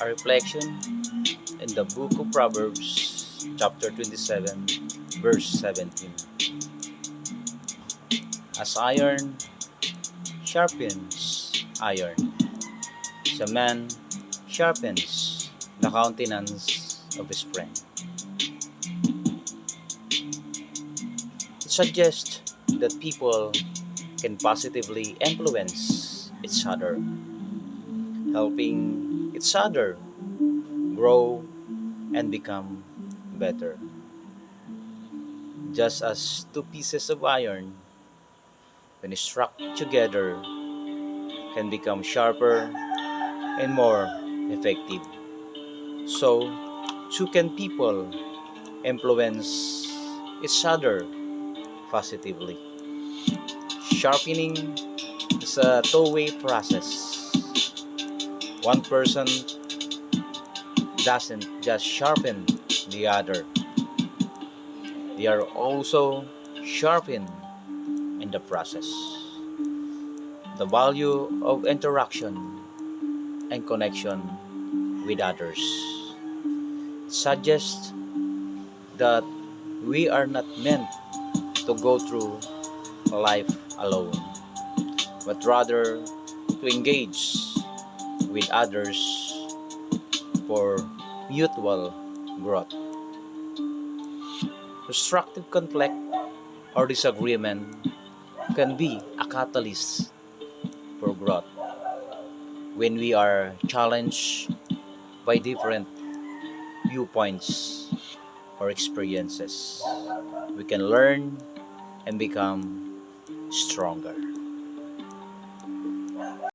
A reflection in the book of Proverbs, chapter 27, verse 17. As iron sharpens iron, so man sharpens the countenance of his friend. It suggests that people can positively influence each other, helping each other grow and become better. Just as two pieces of iron, when struck together, can become sharper and more effective. So, too can people influence each other positively. Sharpening is a two-way process. One person doesn't just sharpen the other, they are also sharpened in the process. The value of interaction and connection with others suggests that we are not meant to go through life alone, but rather to engage with others for mutual growth. Constructive conflict or disagreement can be a catalyst for growth when we are challenged by different viewpoints or experiences. We can learn and become stronger.